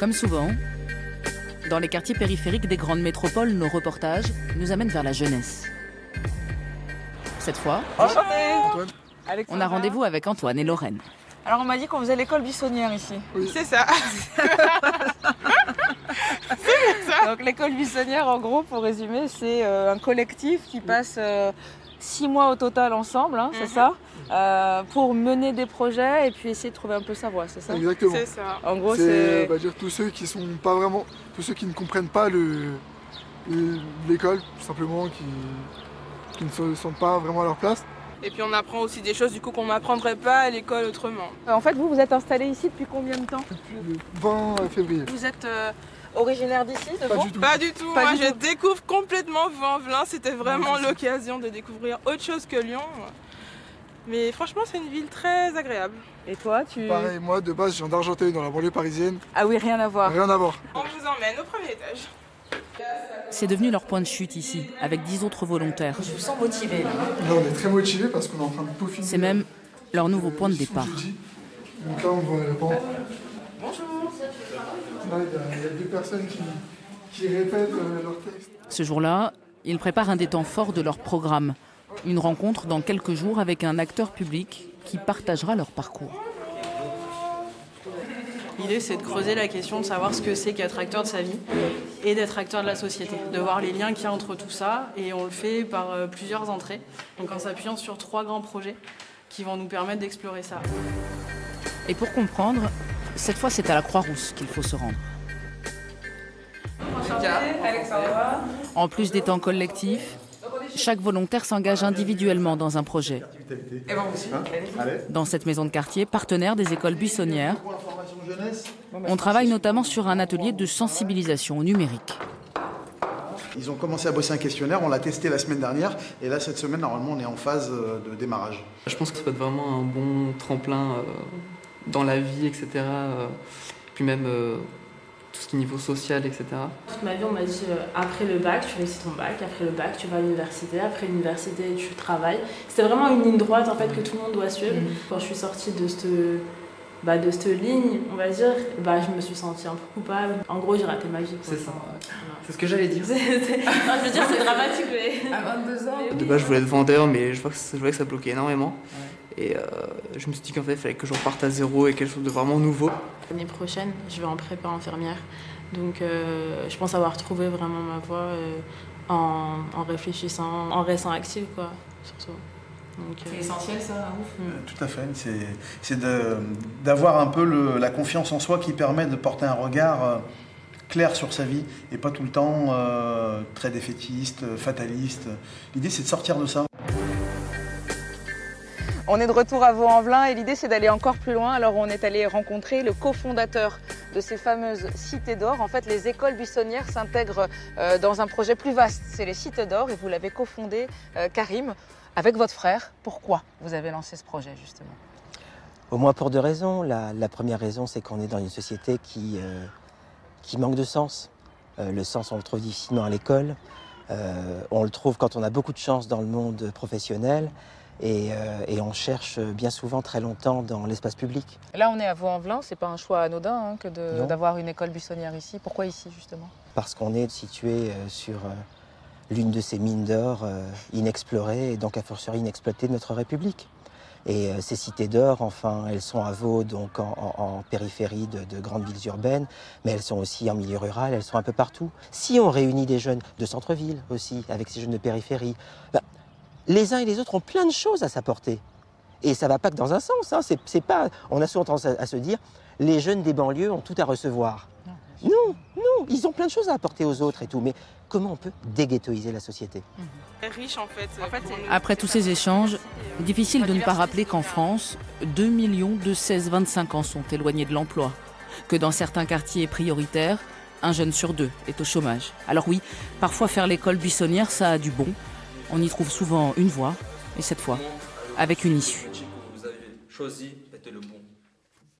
Comme souvent, dans les quartiers périphériques des grandes métropoles, nos reportages nous amènent vers la jeunesse. Cette fois, on a rendez-vous avec Antoine et Lorraine. Alors on m'a dit qu'on faisait l'école buissonnière ici. Oui. C'est ça. Donc l'école buissonnière, en gros, pour résumer, c'est un collectif qui passe 6 mois au total ensemble, hein, c'est ça, pour mener des projets et puis essayer de trouver un peu sa voie, c'est ça? Exactement. C'est ça. En gros, c'est dire tous ceux qui sont pas vraiment, tous ceux qui ne comprennent pas l'école, tout simplement, qui ne se sentent pas vraiment à leur place. Et puis on apprend aussi des choses du coup qu'on n'apprendrait pas à l'école autrement. En fait, vous êtes installé ici depuis combien de temps? Depuis le 20 février. Vous êtes originaire d'ici, de Pas du tout. Pas du tout. Moi, je découvre complètement Vaux-en-Velin. C'était vraiment l'occasion de découvrir autre chose que Lyon. Mais franchement, c'est une ville très agréable. Et toi, Pareil, moi de base, je viens d'Argenteuil, dans la banlieue parisienne. Ah oui, rien à voir. Rien à voir. On vous emmène au premier étage. C'est devenu leur point de chute ici, avec 10 autres volontaires. Je vous sens motivé là. Là, on est très motivés parce qu'on est en train de peaufiner. C'est même leur nouveau point de départ. Donc là, on voit Bonjour. Là, il y a 2 personnes qui répètent leur texte. Ce jour-là, ils préparent un des temps forts de leur programme. Une rencontre dans quelques jours avec un acteur public qui partagera leur parcours. L'idée, c'est de creuser la question de savoir ce que c'est qu'être acteur de sa vie et d'être acteur de la société, de voir les liens qu'il y a entre tout ça, et on le fait par plusieurs entrées, donc en s'appuyant sur 3 grands projets qui vont nous permettre d'explorer ça. Et pour comprendre, cette fois c'est à la Croix-Rousse qu'il faut se rendre. En plus des temps collectifs, chaque volontaire s'engage individuellement dans un projet. Dans cette maison de quartier, partenaire des écoles buissonnières, on travaille notamment sur un atelier de sensibilisation au numérique. Ils ont commencé à bosser un questionnaire, on l'a testé la semaine dernière, et là cette semaine normalement on est en phase de démarrage. Je pense que ça peut être vraiment un bon tremplin dans la vie, etc. Puis même tout ce qui est niveau social, etc. Toute ma vie, on m'a dit après le bac, tu réussis ton bac, après le bac, tu vas à l'université, après l'université, tu travailles. C'était vraiment une ligne droite en fait que tout le monde doit suivre. Quand je suis sortie de cette ligne, on va dire, je me suis sentie un peu coupable. En gros, j'ai raté ma vie. C'est ça. C'est ce que j'allais dire. Non, je veux dire, c'est dramatique, mais... À 22 ans. De base, je voulais être vendeur, mais je voyais que ça bloquait énormément. Et je me suis dit qu'en fait, il fallait que je reparte à zéro et quelque chose de vraiment nouveau. L'année prochaine, je vais en prépa infirmière. Donc, je pense avoir trouvé vraiment ma voie en réfléchissant, en restant active, quoi, surtout. C'est essentiel ça, Tout à fait, c'est d'avoir un peu la confiance en soi qui permet de porter un regard clair sur sa vie et pas tout le temps très défaitiste, fataliste. L'idée c'est de sortir de ça. On est de retour à Vaux-en-Velin et l'idée c'est d'aller encore plus loin. Alors on est allé rencontrer le cofondateur de ces fameuses cités d'or. En fait, les écoles buissonnières s'intègrent dans un projet plus vaste. C'est les cités d'or et vous l'avez cofondé, Karim, avec votre frère. Pourquoi vous avez lancé ce projet justement? Au moins pour 2 raisons. La première raison, c'est qu'on est dans une société qui manque de sens. Le sens, on le trouve difficilement à l'école. On le trouve quand on a beaucoup de chance dans le monde professionnel. Et on cherche bien souvent très longtemps dans l'espace public. Là, on est à Vaux-en-Velin, c'est pas un choix anodin que d'avoir une école buissonnière ici. Pourquoi ici, justement? Parce qu'on est situé sur l'une de ces mines d'or inexplorées et donc a fortiori inexploitées de notre République. Et ces cités d'or, enfin, elles sont à Vaud, donc en périphérie de grandes villes urbaines, mais elles sont aussi en milieu rural, elles sont un peu partout. Si on réunit des jeunes de centre-ville aussi, avec ces jeunes de périphérie, les uns et les autres ont plein de choses à s'apporter. Et ça ne va pas que dans un sens. Hein. C'est pas, on a souvent tendance à se dire les jeunes des banlieues ont tout à recevoir. Non, ils ont plein de choses à apporter aux autres et tout. Mais comment on peut déghettoiser la société? Riche en fait. Après tous ces échanges, difficile de ne pas rappeler qu'en France, 2 millions de 16-25 ans sont éloignés de l'emploi. Que dans certains quartiers prioritaires, un jeune sur 2 est au chômage. Alors oui, parfois faire l'école buissonnière, ça a du bon. On y trouve souvent une voie, et cette fois, avec une issue. Vous avez choisi était le bon.